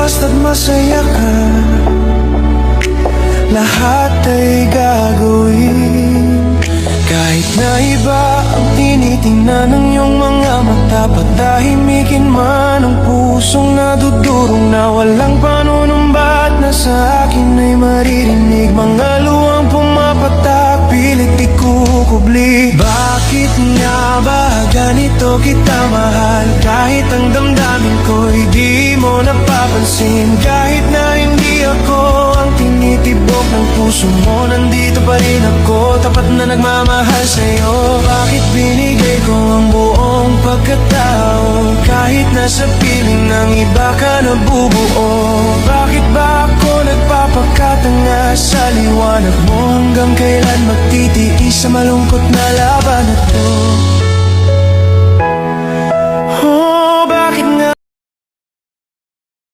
basta't masaya ka, lahat ay gagawin. Kahit na iba ang tinitingnan ng iyong mga mata, patahimikin man ang pusong nadudurong na walang panunumbat na sa akin ay maririnig. Mga luwang pumapatak, pilit ikukubli. Bakit nga ba ganito kita mahal? Kahit ang damdamin ko'y di mo napapansin. Kahit na hindi ako ang tinitibok ng puso mo, nandito pa rin ako, tapat na nagmamahal sa'yo. Bakit binigay ko ang buong pagkatao, kahit nasa piling ng iba ka nabubuo? Bakit ba ako nagpapakatanga sa liwanag mo? Hanggang kailan magtitiis sa malungkot na laban na to? Oh,